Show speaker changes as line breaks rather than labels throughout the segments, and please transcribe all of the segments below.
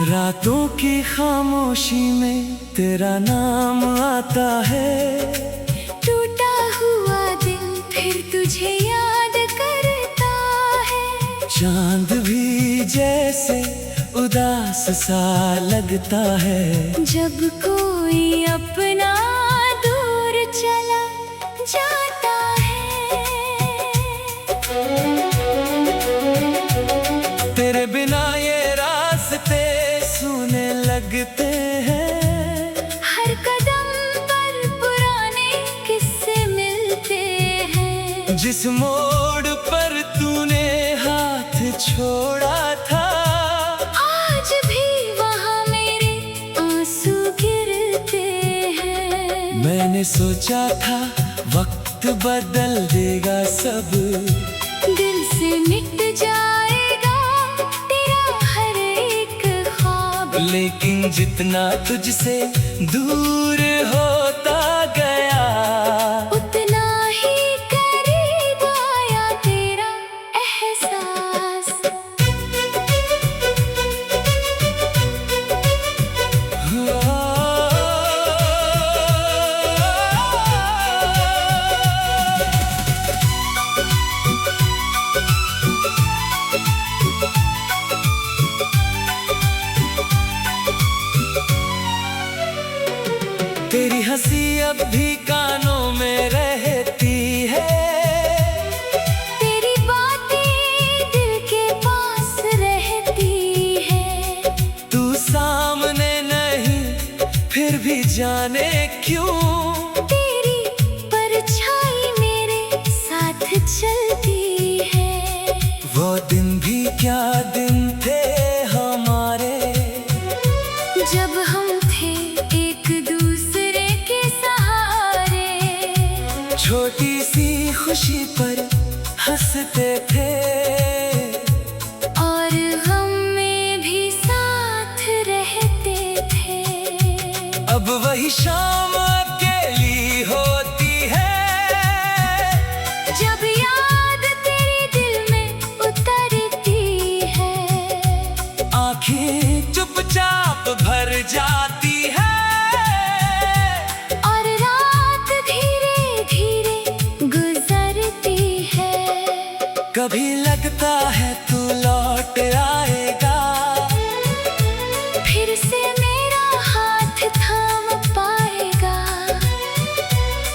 रातों की खामोशी में तेरा नाम आता है।
टूटा हुआ दिल फिर तुझे याद करता है।
चांद भी जैसे उदास सा लगता है
जब कोई अपना दूर चला जाता है।
तेरे बिना ये रास्ते सूने लगते हैं।
हर कदम पर पुराने किस्से मिलते हैं।
जिस मोड़ पर तूने हाथ छोड़ा था
आज भी वहाँ मेरे आंसू गिरते हैं।
मैंने सोचा था वक्त बदल देगा सब,
दिल से मिट जाएगा तेरा हर एक ख्वाब।
लेकिन जितना तुझसे दूर होता गया
उतना ही करीब आया तेरा एहसास।
तेरी हंसी अब भी कानों में रहती है।
तेरी बातें दिल के पास रहती है।
तू सामने नहीं फिर भी जाने क्यों
तेरी परछाई मेरे साथ चलती है।
वो दिन भी क्या दिन थे हमारे,
जब हम थे एक दूसरे के सहारे।
छोटी सी खुशी पर हंसते थे
और गम में भी साथ रहते थे।
अब वही शाम अकेली होती है।
जब याद तेरे दिल में उतरती है।
आँखें चुपचाप भर जाती है
और रात धीरे धीरे गुजरती है।
कभी लगता है तू लौट आएगा,
फिर से मेरा हाथ थाम पाएगा।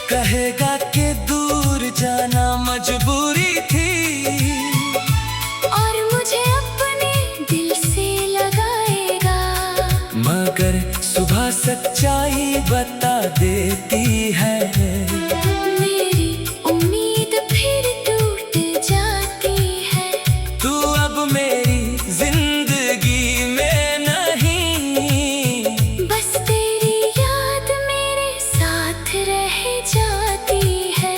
कहेगा कि दूर जाना मजबूरी थी
और मुझे अपने दिल से लगाएगा।
मगर सुबह सच्चाई बता देती है।
मेरी उम्मीद फिर टूट जाती है।
तू अब मेरी जिंदगी में नहीं,
बस तेरी याद मेरे साथ रह जाती है।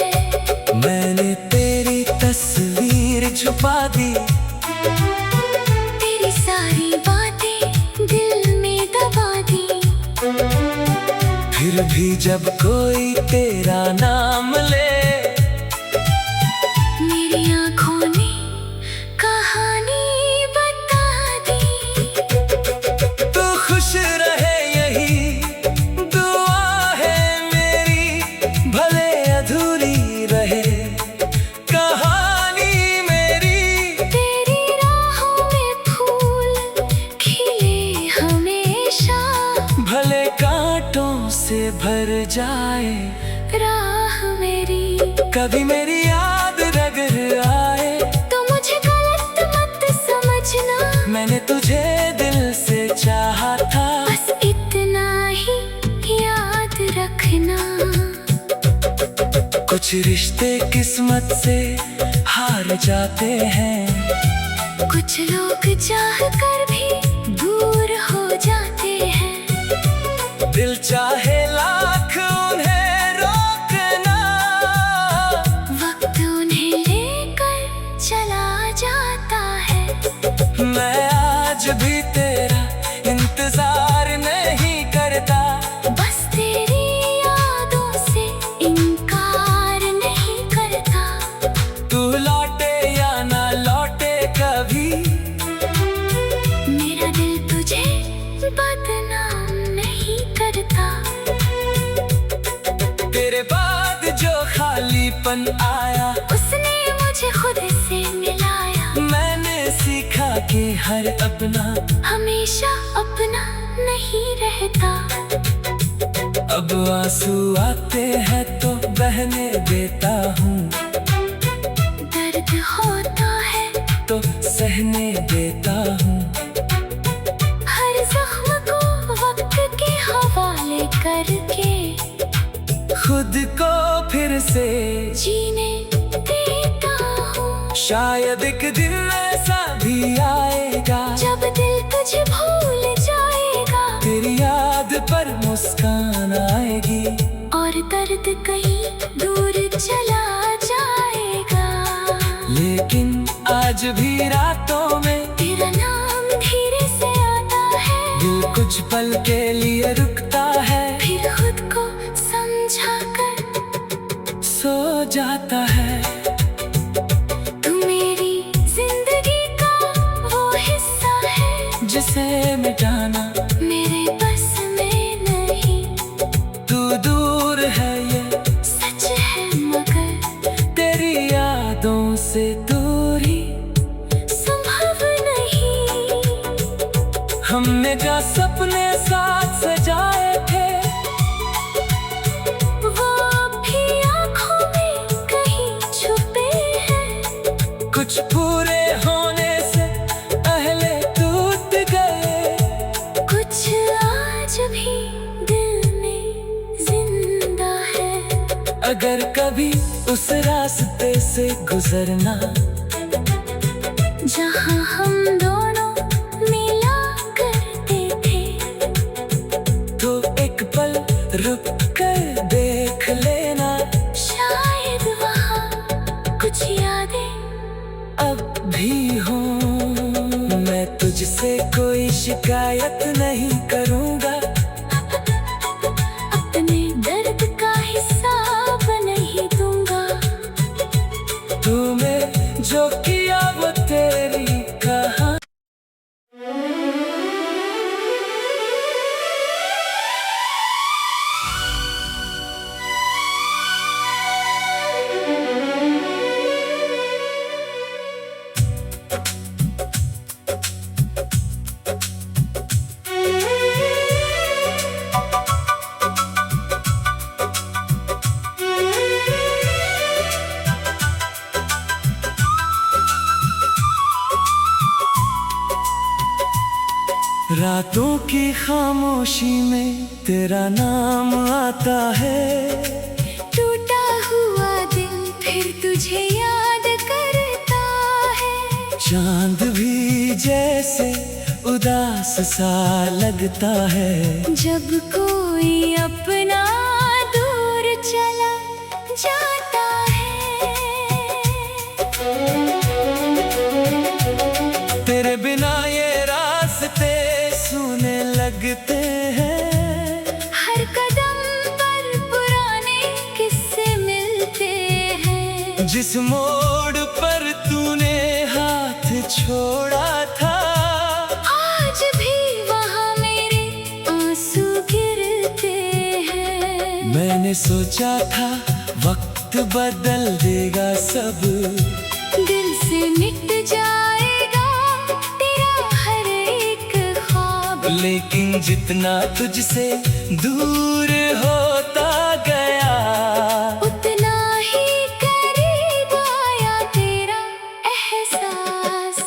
मैंने तेरी तस्वीर छुपा दी,
तेरी सारी बातें दिल में दबा दी।
फिर भी जब कोई तेरा नाम ले
मेरी आँखों ने कहानी बता दी।
तू खुश रहे यही दुआ है मेरी, भले अधूरी रहे कहानी मेरी।
तेरी राहों में फूल खिले हमेशा,
भले कांटों से भर जाए
राह मेरी।
कभी मेरी याद रगर आए
तो मुझे गलत मत समझना,
मैंने तुझे दिल से चाहा था।
बस इतना ही याद रखना।
कुछ रिश्ते किस्मत से हार जाते हैं,
कुछ लोग चाह कर भी दूर हो जाते हैं।
दिल चाहे लाख उन्हें रोकना,
वक्त उन्हें लेकर चला जाता है।
मैं आज भी तेरा इंतजार नहीं करता।
बस तेरी यादों से इनकार नहीं करता।
तू लौटे या ना लौटे कभी,
मेरा दिल तुझे
अपनापन आया,
उसने मुझे खुद से मिलाया।
मैंने सीखा कि हर अपना
हमेशा अपना नहीं रहता।
अब आंसू आते हैं तो बहने देता हूँ,
दर्द होता है
तो सहने देता हूँ।
हर जख्म को वक्त के हवाले करके
खुद को फिर से
जीने देता हूँ।
शायद एक दिन ऐसा भी आएगा
जब दिल तुझे भूल जाएगा,
तेरी याद पर मुस्कान आएगी,
और दर्द कहीं दूर चला जाएगा।
लेकिन आज भी रातों में
तेरा नाम धीरे से आता है,
दिल कुछ पल के लिए रुकता है,
फिर खुद को समझा कर
सो जाता है।
तू मेरी जिंदगी का वो हिस्सा है
जिसे मिटाना
मेरे बस में नहीं।
तू दूर है ये
सच है मगर
तेरी यादों से दूरी
संभव नहीं।
हमने जो सपने साथ सजाए थे
वो भी आँखों में कहीं छुपे हैं।
कुछ पूरे होने से पहले टूट गए,
कुछ आज भी दिल में जिंदा है।
अगर कभी उस रास्ते से गुजरना
जहाँ हम दोनों मिला करते थे,
तो एक पल रुक कर देख लेना,
शायद वहाँ कुछ यादें
अब भी हो। मैं तुझसे कोई शिकायत नहीं करूँगा,
अपने दर्द का हिसाब नहीं दूंगा।
तूने जो किया वो तेरी कहानी। रातों की खामोशी में तेरा नाम आता है,
टूटा हुआ दिल फिर तुझे याद करता है।
चांद भी जैसे उदास सा लगता है,
जब कोई अपना दूर चला जाता है।
तेरे बिना ये रास्ते सूने लगते हैं,
हर कदम पर पुराने किस्से मिलते हैं।
जिस मोड़ पर तूने हाथ छोड़ा था,
आज भी वहाँ मेरे आंसू गिरते हैं।
मैंने सोचा था वक्त बदल देगा सब,
दिल से मिट जाएगा तेरा हर एक ख्वाब।
लेकिन जितना तुझसे दूर होता गया,
उतना ही करीब आया तेरा एहसास।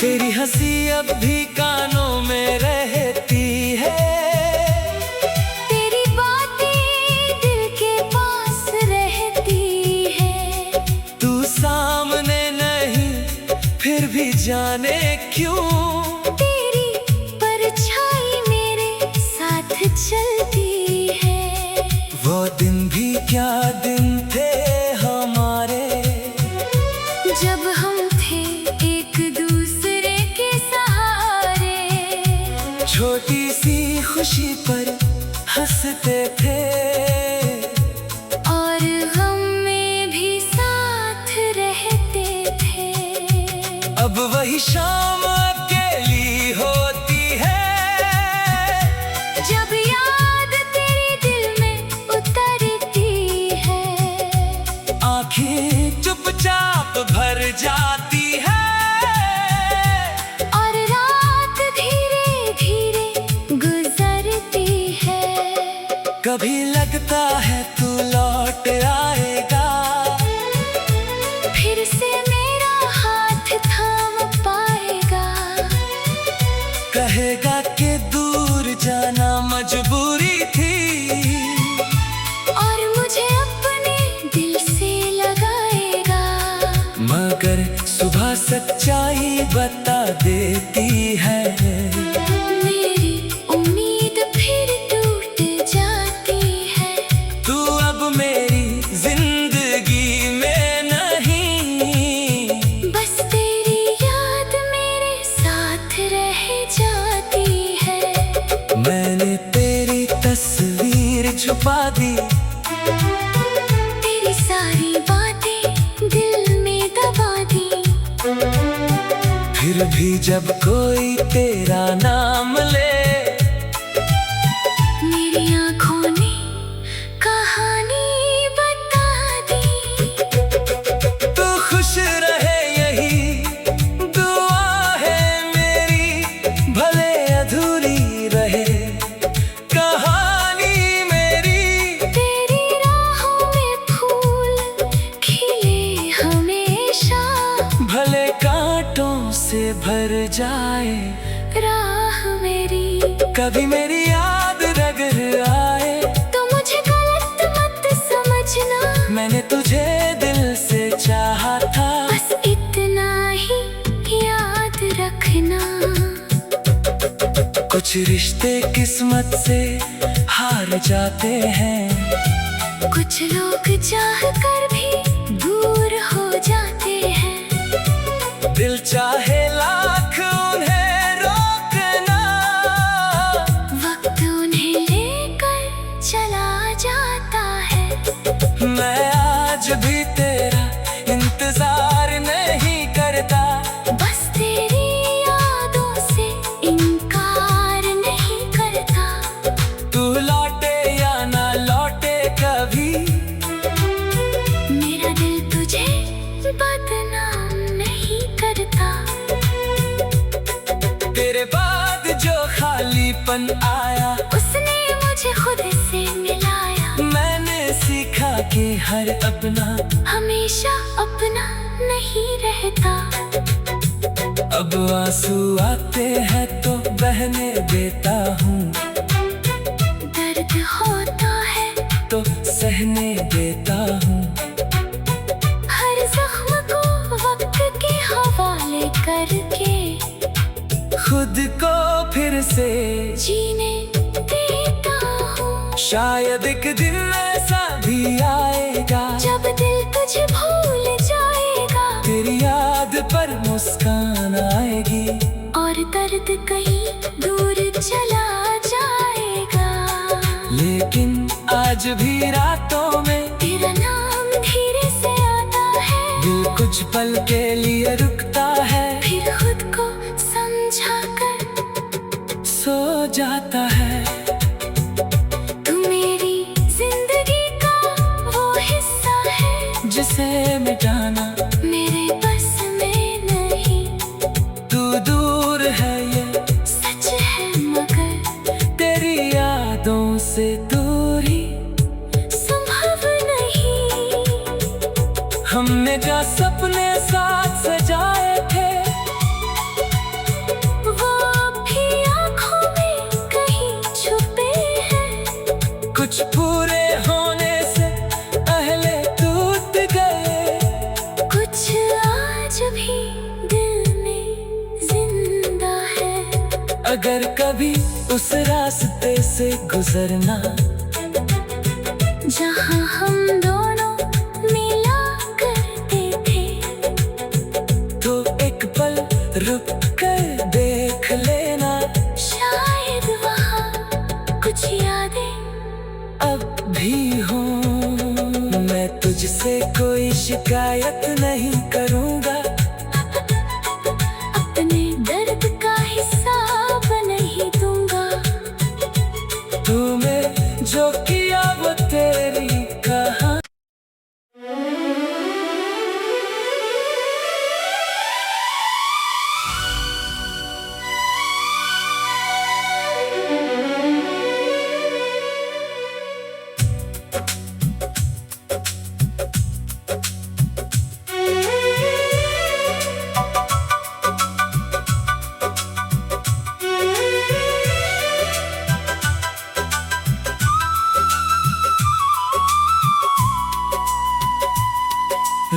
तेरी हंसी अब भी कानों में रहती है,
तेरी बातें दिल के पास रहती है।
तू सामने नहीं फिर भी जाने क्यों,
तेरी परछाई मेरे साथ चलती है।
वो दिन भी क्या दिन थे हमारे,
जब हम थे एक दूसरे के सहारे।
छोटी सी खुशी पर हंसते थे
और गम में भी साथ रहते थे।
अब वही शाम अकेली होती है
जब याद तेरे दिल में उतरती है।
आंखें चुपचाप भर जाती है
और रात धीरे धीरे गुजरती है।
कभी लगता है तू लौट आएगा,
फिर से मेरा हाथ थाम पाएगा।
कहेगा कि दूर जाना मजबूरी थी
और मुझे अपने दिल से लगाएगा।
मगर सुबह सच्चाई बता देती है।
मेरी उम्मीद फिर टूट जाती है।
तू अब मेरी जिंदगी में नहीं,
बस तेरी याद मेरे साथ रह जाती है।
मैंने तेरी तस्वीर छुपा दी,
तेरी सारी बातें दिल में दबा दी।
फिर भी जब कोई तेरा नाम ले,
मेरी आँखों ने कहानी बता दी।
तू खुश रहे यही दुआ है मेरी, भले अधूरी रहे कहानी मेरी।
तेरी राहों में फूल खिले हमेशा,
भले कांटों से भर जाए
राह मेरी।
कभी मेरी याद रगर आए
तो मुझे गलत मत समझना,
मैंने तुझे दिल से चाहा था।
बस इतना ही याद रखना।
कुछ रिश्ते किस्मत से हार जाते हैं,
कुछ लोग चाह कर भी दूर हो जाते हैं।
दिल चाहे लाख उन्हें रोकना,
वक्त उन्हें लेकर चला जाता है।
मैं आज भी तेरा इंतजार नहीं करता।
बस तेरी यादों से इनकार नहीं करता।
तू लौटे या ना लौटे कभी,
मेरा दिल तुझे बदनाम नहीं करता।
तेरे बाद जो खालीपन आया,
उसने मुझे खुद से मिलाया।
मैंने सीखा कि हर अपना
हमेशा अपना नहीं रहता।
अब आंसू आते हैं तो बहने देता हूँ,
दर्द होता है
तो सहने देता हूँ।
हर जख्म को वक्त के हवाले करके
खुद को फिर से
जीने देता हूँ।
शायद एक दिन ऐसा भी आएगा,
जब दिल तुझे भूल जाएगा
तेरी याद पर मुस्कान आएगी
और दर्द कहीं दूर चला जाएगा।
लेकिन आज भी रातों में
तेरा नाम धीरे से आता है।
दिल कुछ पल के लिए रुकता है,
फिर खुद को समझा कर
सो जाता है।
तू मेरी जिंदगी का वो हिस्सा है
जिसे मिटाना
मेरे बस में नहीं।
तू दूर है ये
सच है मगर
तेरी यादों से दूरी
संभव नहीं।
हमने जो सपने साथ सजाए थे,
वो भी आँखों में कहीं छुपे हैं।
कुछ पूरे होने से पहले टूट गए,
कुछ आज भी दिल में जिंदा है।
अगर कभी उस रास्ते से गुजरना
जहाँ हम दोनों मिला करते थे,
तो एक पल रुक कर देख लेना।
शायद वहाँ
कोई शिकायत नहीं करूँगा।
अपने दर्द का हिसाब नहीं दूंगा।
तूने जो किया वो तेरी कहानी।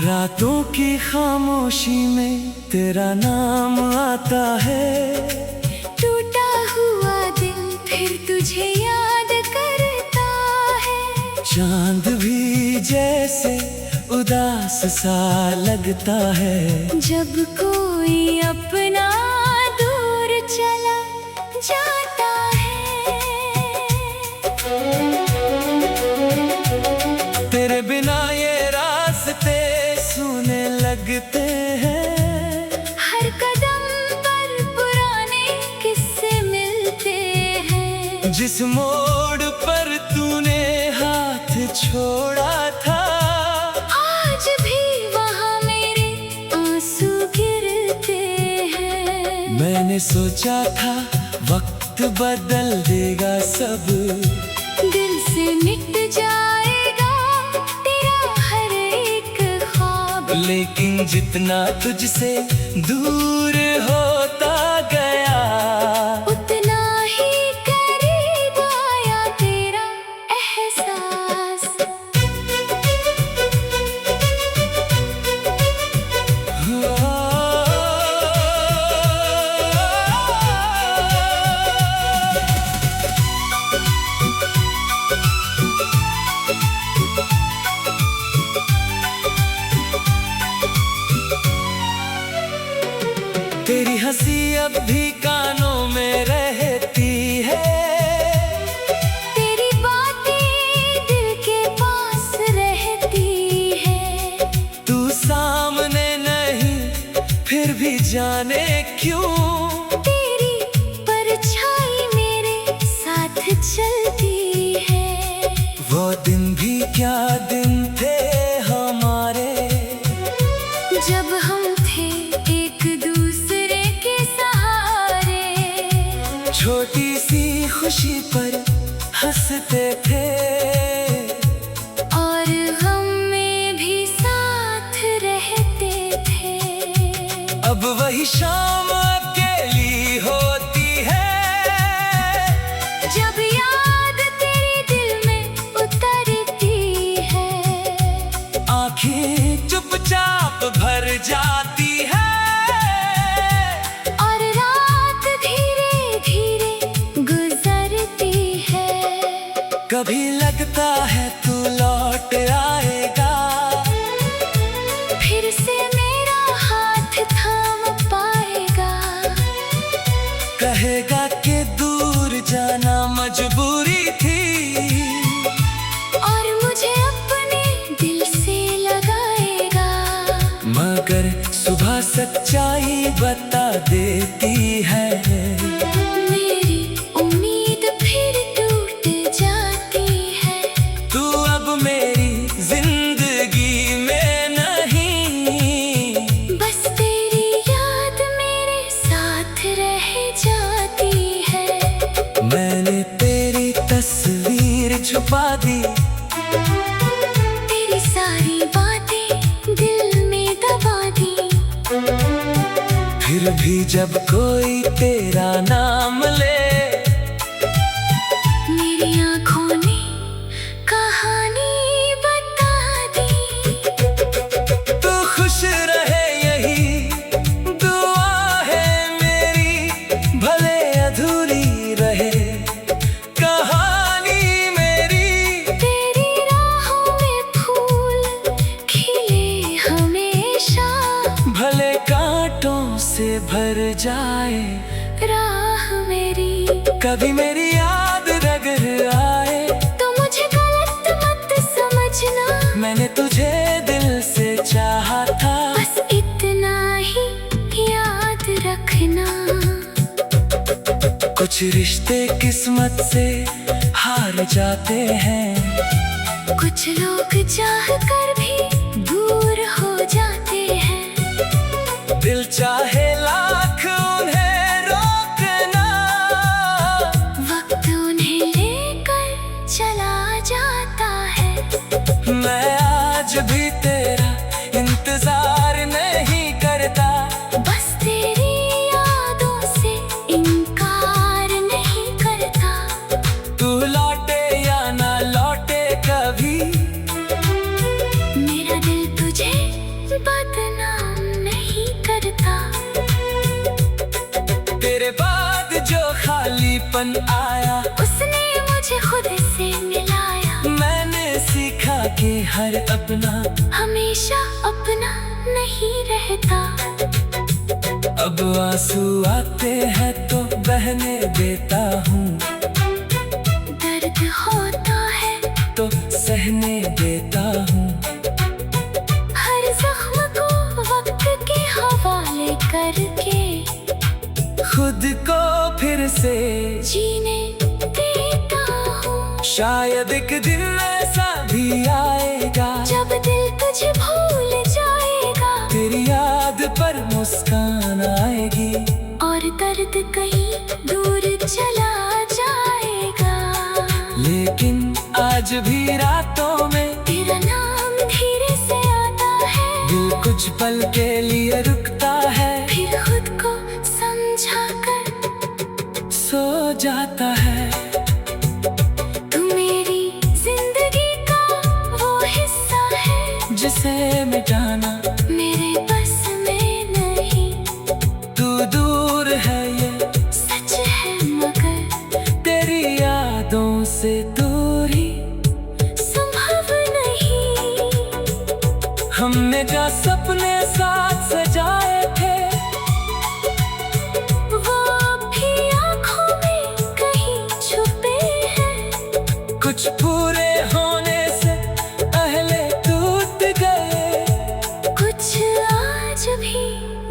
रातों की खामोशी में तेरा नाम आता है।
टूटा हुआ दिल फिर तुझे याद करता है।
चांद भी जैसे उदास सा लगता है
जब कोई अपना दूर चला जाता है।
तेरे बिना ये रास्ते सुने लगते हैं।
हर कदम पर पुराने किस्से मिलते हैं।
जिस मोड़ पर तूने हाथ छोड़ा था,
आज भी वहाँ मेरे आंसू गिरते हैं।
मैंने सोचा था वक्त बदल देगा सब,
दिल से मिट जाएगा तेरा हर एक ख्वाब।
लेकिन जितना तुझसे दूर होता गया,
उतना ही करीब आया तेरा एहसास।
तेरी हंसी अब भी कानों में रहती है।
तेरी बातें दिल के पास रहती है।
तू सामने नहीं फिर भी जाने क्यों,
तेरी परछाई मेरे साथ चलती है।
वो दिन भी क्या दिन थे हमारे,
जब हम थे एक दूसरे के सहारे।
छोटी सी खुशी पर हंसते थे
और हम में भी साथ रहते थे।
अब वही शाम अकेली होती है।
जब याद तेरे दिल में उतरती है।
आँखें चुपचाप भर जाती है
और रात धीरे धीरे गुजरती है।
कभी लगता है तू लौट आएगा,
फिर से मेरा हाथ थाम पाएगा।
कहेगा कि दूर जाना मजबूरी थी,
और मुझे अपने दिल से लगाएगा।
मगर सुबह सच्चाई बता देती है।
मेरी उम्मीद फिर टूट जाती है।
तू अब मेरी जिंदगी में नहीं,
बस तेरी याद मेरे साथ रह जाती है।
मैंने तेरी तस्वीर छुपा दी,
तेरी सारी बातें दिल में दबा दी।
फिर भी जब कोई तेरा नाम ले,
मेरी आँखों ने कहानी बता दी।
तू खुश रहे यही दुआ है मेरी, भले अधूरी रहे कहानी मेरी।
तेरी राहों में फूल खिले हमेशा,
भले कांटों से भर जाए
राह मेरी।
कभी मेरी याद रगर आए
तो मुझे गलत मत समझना,
मैंने तुझे दिल कुछ रिश्ते किस्मत से हार जाते हैं,
कुछ लोग चाह कर भी दूर हो जाते हैं।
दिल चाहे लाख उन्हें रोकना,
वक्त उन्हें लेकर चला जाता है।
मैं आज भी तेरा इंतजार नहीं करता,
बस तेरी यादों से इनकार नहीं करता।
तू लौटे या ना लौटे कभी,
मेरा दिल तुझे बदनाम नहीं करता।
तेरे बाद जो खालीपन आया,
उसने मुझे खुद से मिलाया।
मैंने सीखा कि हर अपना
हमेशा अपना नहीं रहता।
अब आंसू आते हैं तो बहने देता हूँ,
दर्द होता है
तो सहने देता हूँ।
हर जख्म को वक्त के हवाले करके
खुद को फिर से
जीने देता हूँ।
शायद एक दिन ऐसा भी आएगा,
जब दिल तुझे भूल जाएगा,
तेरी याद पर मुस्कान आएगी,
और दर्द कहीं दूर चला जाएगा।
लेकिन आज भी रातों में
तेरा नाम धीरे से आता है।
दिल कुछ पल के लिए रुकता है,
फिर खुद को समझा कर
सो जाता है।
तू मेरी जिंदगी का वो हिस्सा है,
जिसे मिटाना
मेरे बस में नहीं।
तू दूर है ये
सच है मगर
तेरी यादों से दूरी
संभव नहीं।
हमने जो सपने साथ सजाए थे,
वो भी आँखों में कहीं छुपे हैं।
कुछ पूरे होने से पहले टूट गए,
कुछ आज भी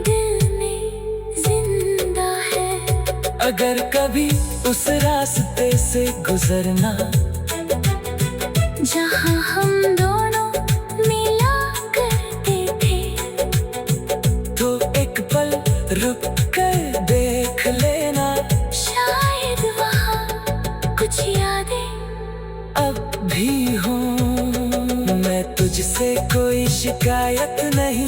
दिल में जिंदा है।
अगर कभी उस रास्ते से गुजरना,
जहाँ हम दोनों मिला करते थे,
तो एक पल रुक कर देख लेना।
शायद वहाँ कुछ यादें
अब भी हूँ मैं, तुझसे कोई शिकायत नहीं,